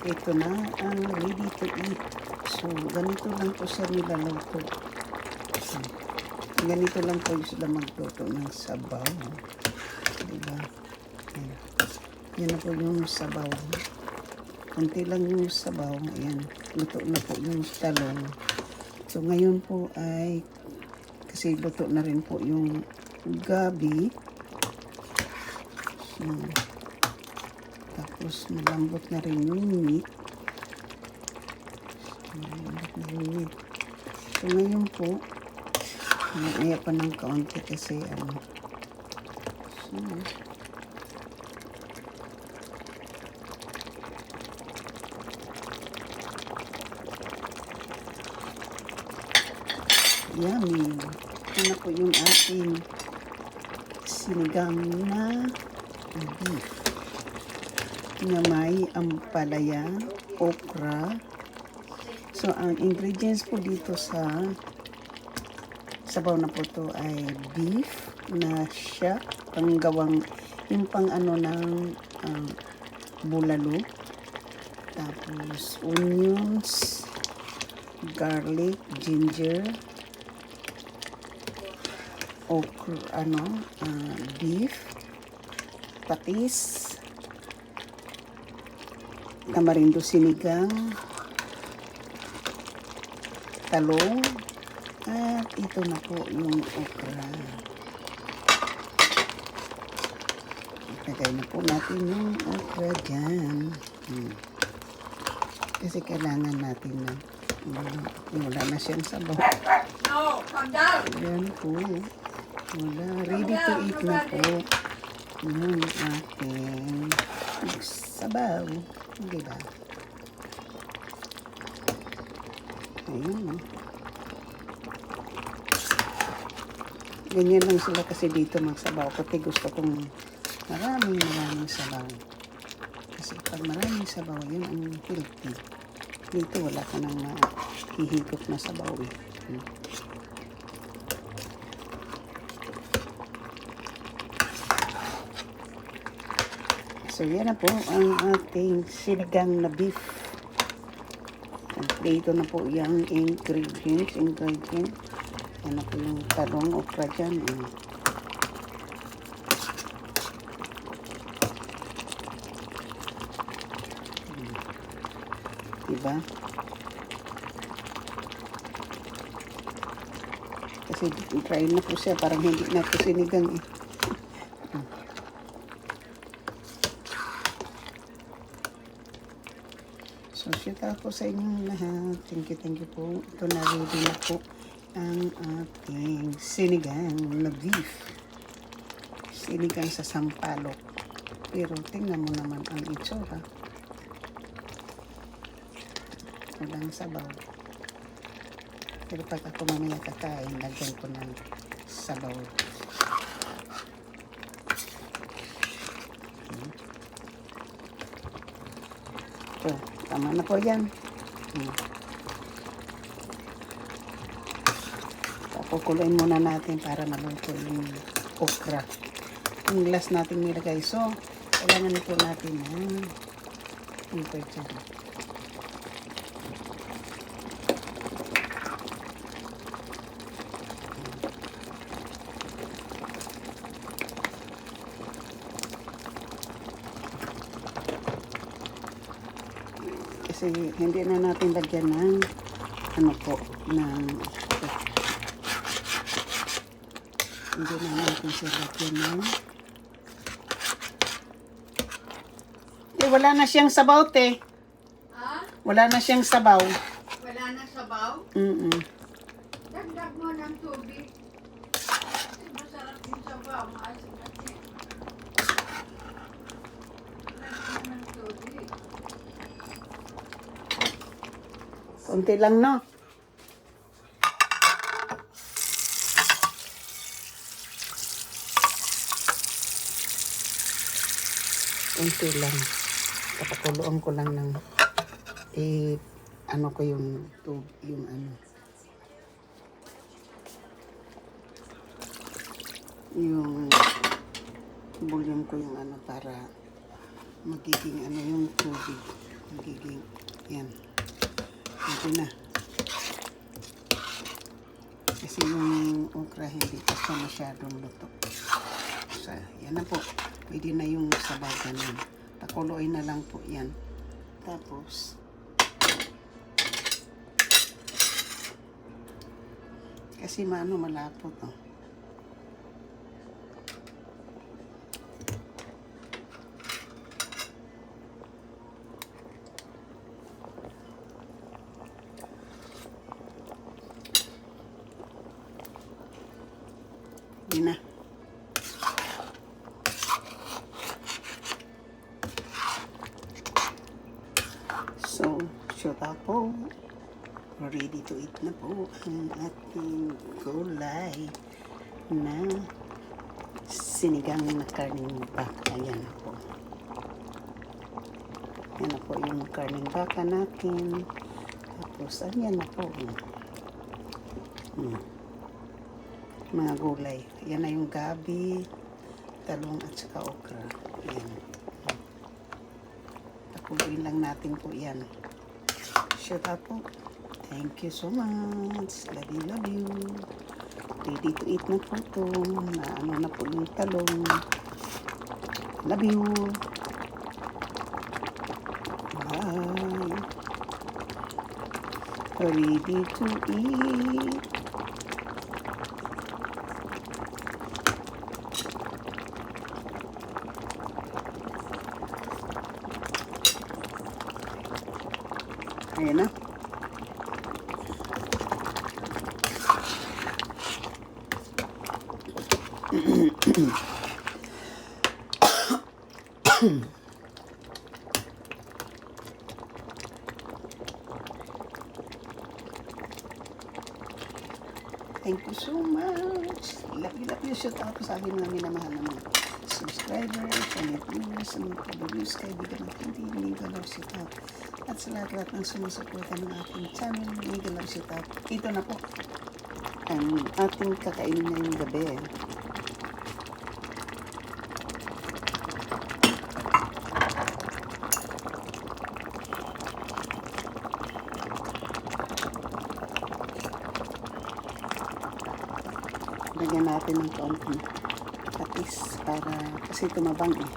ito na ang ready to eat. So, ganito lang po siya nilaluto. Ganito lang po sila magluto ng sabaw. Diba? Ayan. Yan na po yung sabaw. Kunti lang yung sabaw. Ayan. Luto na po yung talong. So, ngayon po ay kasi luto na rin po yung gabi. So, tapos malambot na rin yung meat. Malambot na yung meat. So, ngayon po, maya pa ng kaunti kasi ano. So, yummy. Ito na po yung ating sinigang na beef na may ampalaya, okra. So, ang ingredients po dito sa sabaw na po to ay beef na siya panggawang yung pang ano ng bulalo. Tapos, onions, garlic, ginger, okra, beef, patis, tamarindo sinigang, talong, at ito na po yung okra. Ilagay na po natin yung okra dyan. Kasi kailangan natin na wala na siyang sabaw. No, calm down. Ayan po. Wala. Ready to eat na po. Yung ating sabaw. Diba? Ayun. Ganyan lang sila kasi dito magsabaw. Pati gusto kong maraming sabaw. Kasi pag maraming sabaw, yun ang healthy. Dito wala ka nang mahihigop na sabaw eh. So, yan na po ang ating sinigang na beef. Kompleto na po yung ingredients. Yan na po yung talong, okra dyan. Diba? Kasi try na po siya. Parang hindi na po sinigang eh. So, shout out po sa inyong lahat. Thank you po. Ito na ready na po ang ating sinigang na beef. Sinigang sa sampalok. Pero tingnan mo naman ang itsura. Walang sabaw. Pero pag ako mamaya kakain, lagyan ko ng sabaw. So, tama na po yan. Papukuluin muna natin para maluto yung okra. Yung last natin nilagay. So, kailangan po natin ito dyan. Kasi hindi na natin lagyan ng hindi na natin siya lagyan ng wala na siyang sabaw, te. Ha? Wala na siyang sabaw. Wala na sabaw? Dagdag mo ng tubig. Kasi masarap yung sabaw. Maasim kasi. Dagdag mo ng tubig. Kunti lang, no? Kunti lang. Kapakuluan ko lang ng ano ko yung yung bulyon ko yung para magiging yung tubig. Magiging, yan. Pwede na. Kasi yung okra hindi pa siya masyadong luto. So, yan na po. Pwede na yung sabaw ganun. Pakuloy na lang po yan. Tapos, kasi malapot, oh. Hindi na. So, shoot out po. Ready to eat na po ang ating gulay na sinigang na karning baka. Yan na po. Yan na po yung karning baka natin. Tapos, ayan na po. Mga gulay. Yan na yung gabi, talong at saka okra. Yan. Pakuloyin lang natin po yan. Shout out po. Thank you so much. Love you, love you. Ready to eat na po ito. Na po yung talong. Love you. Bye. Ready to eat. Ayan na. Thank you so much. Love you. Shout out po sa aking mga minamahal na mga subscribers, sa mga viewers, sa mga pag-views, kaibigan natin, Mega Love Shout Out. At sa lahat ng sumusuporta ng aking channel, Mega Love Shout Out. Ito na po ang ating kakainin ngayong gabi. Lagyan natin ng kaunting patis para kasi tumabang eh.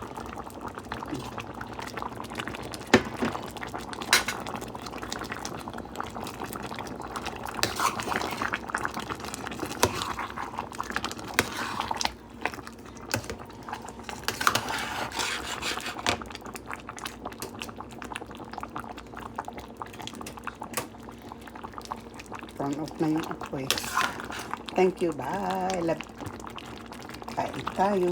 Turn off na yung apoy. Thank you. Bye. Kain tayo.